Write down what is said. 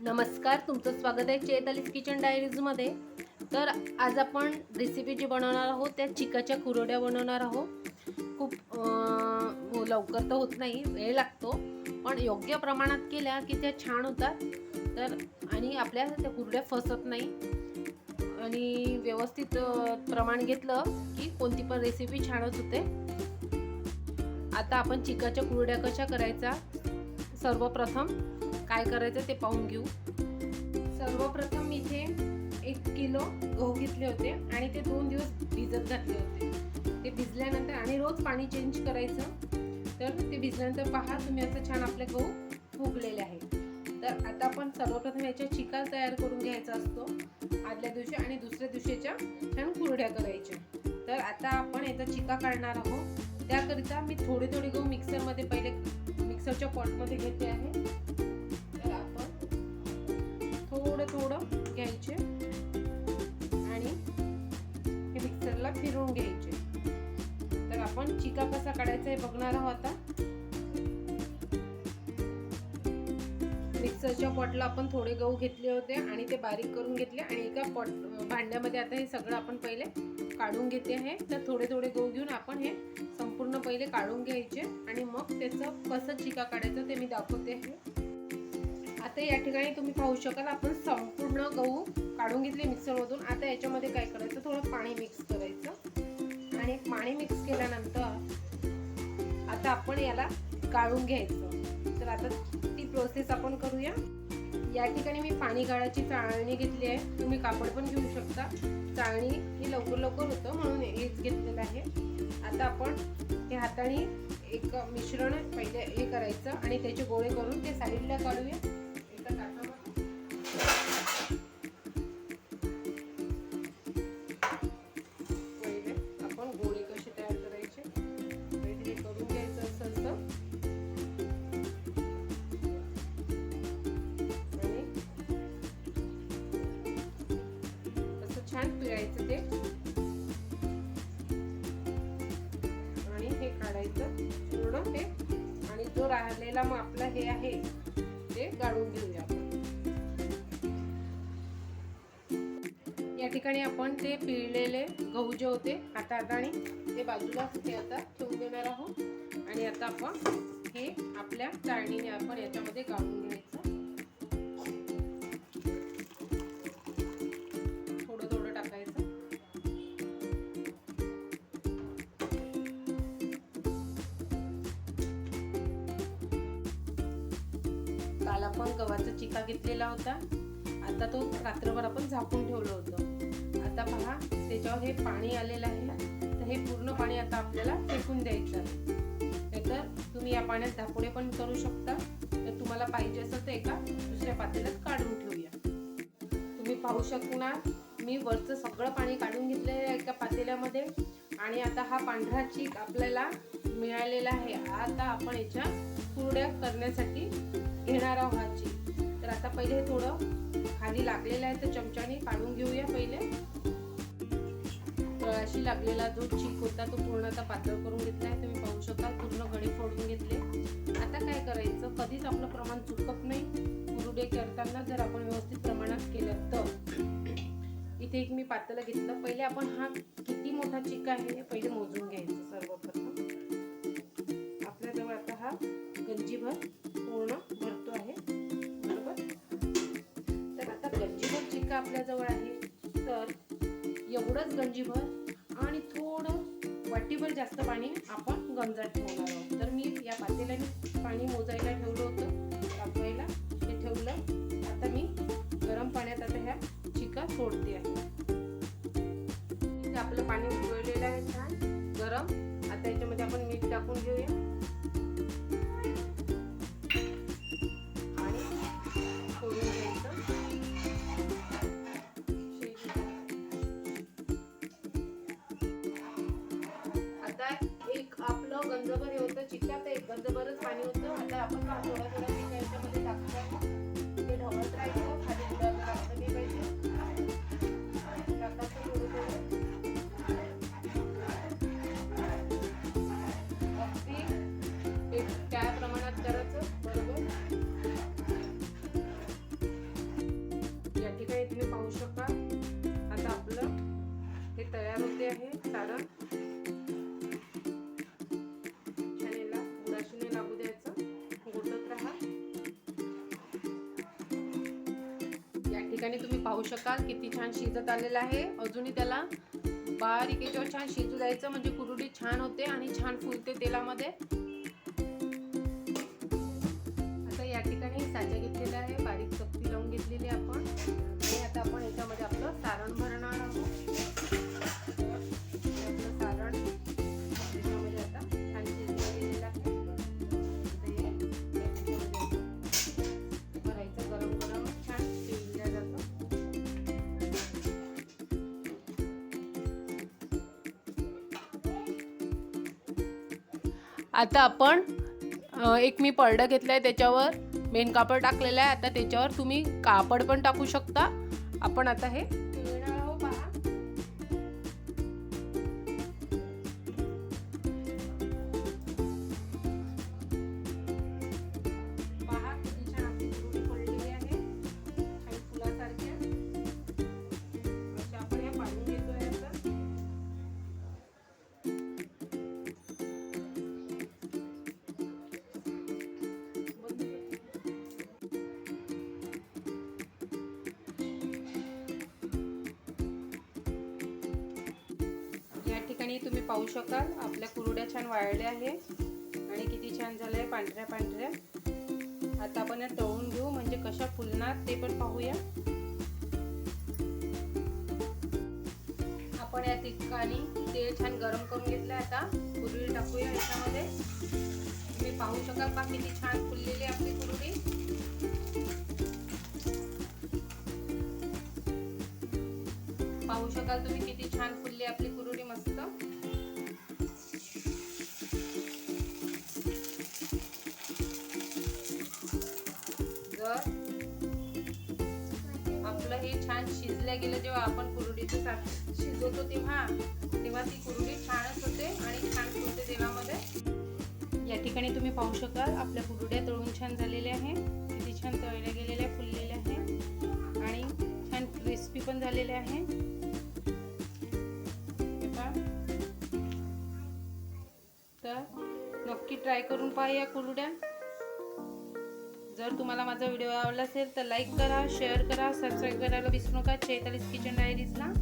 नमस्कार, तुमचं स्वागत आहे चैतालीस किचन डायरीजमध्ये. तर आज आपण रेसिपी जी बनवणार आहोत त्या चिकाच्या कुरड्या बनवणार आहोत. खूप लवकर तर होत नाही, वेळ लागतो, पण योग्य प्रमाणात केल्या की त्या छान होतात. तर आणि आपल्या त्या कुरड्या फसत नाही आणि व्यवस्थित प्रमाण घेतलं की कोणती पण रेसिपी छानच होते. आता आपण चिकाच्या कुरड्या कशा करायचा, सर्वप्रथम काय करायचं ते पाहून घेऊ. सर्वप्रथम इथे 1 किलो गहू घेतले होते आणि ते 2 दिवस भिजत घातले होते. ते भिजल्यानंतर आणि रोज पाणी चेंज करायचं. तर ते भिजल्यानंतर पहा तुम्ही असं छान आपले गहू फुगलेले आहे. तर आता आपण सर्वप्रथम याच्या चिका तयार करून घ्यायचा असतो आदल्या दिवशी आणि दुसऱ्या दिवशीच्या छान कुरड्या करायच्या. तर आता आपण याचा चिका काढणार आहोत. त्याकरिता मी थोडे गहू मिक्सरमध्ये पहिले मिक्सरच्या पॉटमध्ये घेते आहे. तर आपण थोडं घ्यायचे आणि हे मिक्सरला फिरवून घ्यायचे. तर आपण चिका कसा काढायचा हे बघणार आहोत. आता मिक्सरच्या पॉटला आपण थोडे गहू घेतले होते आणि ते बारीक करून घेतले आणि एका भांड्यामध्ये आता हे सगळं आपण पहिले काढून घेते आहे. तर थोडे गहू घेऊन आपण हे संपूर्ण पहिले काढून घ्यायचे आणि मग त्याचं कसं चिका काढायचं ते मी दाखवते आहे. आता या ठिकाणी तुम्ही पाहू शकाल आपण संपूर्ण गहू काढून घेतले मिक्सरमधून. आता याच्यामध्ये काय करायचं, थोडं पाणी मिक्स करायचं आणि पाणी मिक्स केल्यानंतर आता आपण याला गाळून घ्यायचं. तर आता ती प्रोसेस आपण करूया. या ठिकाणी मी पाणी गाळाची चाळणी घेतली आहे. तुम्ही कापड पण घेऊ शकता. चाळणी ही लवकर होतं म्हणून हेच घेतलेलं आहे. आता आपण हे हाताने एक मिश्रण पहिले हे करायचं आणि त्याचे गोळे करून ते साईडला काढूया. एका ताटामध्ये पहिले आपण गोळे कसे तयार करायचे हे करून घ्यायचं असं आणि असं छान पिळायचं ते आणि हे काढायचं पूर्ण ते आणि जो राहिलेला मग आपला हे आहे ते गाळून घेऊया आपण. या ठिकाणी आपण ते पिळलेले गहू जे होते हाताने ते बाजूला ते आता ठेवून देणार आहोत आणि आता आपण हे आपल्या चाळणीने आपण याच्यामध्ये गाळून घ्यायचं. थोडं टाकायचं. काल आपण गव्हाचा चिका घेतलेला होता. आता तो रात्रभर आपण झाकून ठेवलं होतं. आता पहा त्याच्यावर हे पाणी आलेलं आहे. तर हे पूर्ण पाणी आता आपल्याला फेकून द्यायचं आहे. तर तुम्ही या पाण्यात धापुडे पण करू शकता. तर तुम्हाला पाहिजे असेल तर एका दुसऱ्या पातेल्यात काढून ठेवूया. तुम्ही पाहू शकणार मी वरचं सगळं पाणी काढून घेतलेलं आहे एका पातेल्यामध्ये आणि आता हा पांढरा चीक आपल्याला मिळालेला आहे. आता आपण याच्या कुरड्या करण्यासाठी घेणार आहोत हा चीक. तर आता पहिले हे थोडं खाली लागलेलं आहे तर चमच्याने काढून घेऊया. पहिले तळाशी लागलेला जो चीक होता तो पूर्ण आता पातळ करून घेतला आहे. तुम्ही पाहू शकाल पूर्ण गडे फोडून घेतले. आता काय करायचं, कधीच आपलं प्रमाण चुकत नाही कुरडे करताना जर आपण व्यवस्थित प्रमाणात केलं तर. इथे एक मी पातेलं घेतलं. पहिले आपण हा किती मोठा चीक आहे हे पहिले मोजून घ्यायचं. सर्वप्रथम आपल्याजवळ आता हा गंजीभर पूर्ण भरतो आहे, बरोबर. तर आता गंजीभर चिका आपल्याजवळ आहे. तर एवढंच गंजीभर आणि थोडं वाटीभर जास्त पाणी आपण गंजात ठेवणार आहोत. तर मी या पातेल्याने पाणी मोजायला ठेवलं होतं, तापवायला ते ठेवलं. आता मी गरम पाण्यात आता ह्या चिका सोडते आहे. आपलं पाणी उकळलेलं आहे छान गरम. आता याच्यामध्ये आपण मीठ टाकून घेऊया आणि फोडून घ्यायचं. आता एक आपलं गंजभर हे होतं चिका, तर एक गंजभरच पाणी होतं. आता आपण थोडा चिका याच्यामध्ये टाकतो. ते ढवळत राहायचं. खाली बुडायला लागतं नाही पाहिजे. टाकायचं थोडं त्या प्रमाणात करायचं, बरोबर. ठिकाणी तुम्ही पाहू शकाल किती छान शिजत आलेलं आहे. अजूनही त्याला बारीक याच्यावर छान शिजू द्यायचं, म्हणजे कुरडई छान होते आणि छान फुलते तेलामध्ये. आता या ठिकाणी साचा घेतलेला आहे, बारीक चक्की लावून घेतलेली आपण. आणि आता आपण याच्यामध्ये आपलं सारण भरणार आहोत. आपलं सारण याच्यामध्ये आता छान शिजलं गेलेलं आहे. भरायचं गरम गरम छान शिजल्या जातं. आता आपण एक मी परडा घेतलाय, त्याच्यावर मेन कापड टाकलेलं आहे. आता त्याच्यावर तुम्ही कापड पण टाकू शकता. आपण आता हे पिळणार आहोत. पहा किती छान आपली कुरडई पडलेली आहे, छान फुलासारख्या. अशा आपण या पाडून घेतोय. या ठिकाणी तुम्ही पाहू शकाल आपल्या कुरड्या छान वाळल्या आहे आणि किती छान झालंय, पांढऱ्या पांढऱ्या. आता आपण या तळून घेऊ, म्हणजे कशा फुलणार ते पण पाहूया. आपण या ठिकाणी तेल छान गरम करून घेतलं. आता कुरडई टाकूया याच्यामध्ये. तुम्ही पाहू शकाल का किती छान फुललेली आपली कुरडई. पाहू शकाल तुम्ही किती छान फुलली आपली कुरडई मस्त. जर आपलं हे छान शिजलं गेलं, जेव्हा आपण कुरडीचं शिजवतो तेव्हा ती कुरडी छानच होते आणि छान फुलते तेलामध्ये. या ठिकाणी तुम्ही पाहू शकाल आपल्या कुरड्या तळून छान झालेल्या आहे, किती छान तळल्या गेलेल्या फुललेल्या आहे आणि छान क्रिस्पी पण झालेले आहे. तर नक्की ट्राय करून पहा या कुरड्या. जर तुम्हाला माझा व्हिडिओ आवडला असेल तर लाईक करा, शेअर करा, सबस्क्राईब करायला विसरू नका चैतालीस किचन डायरीजला.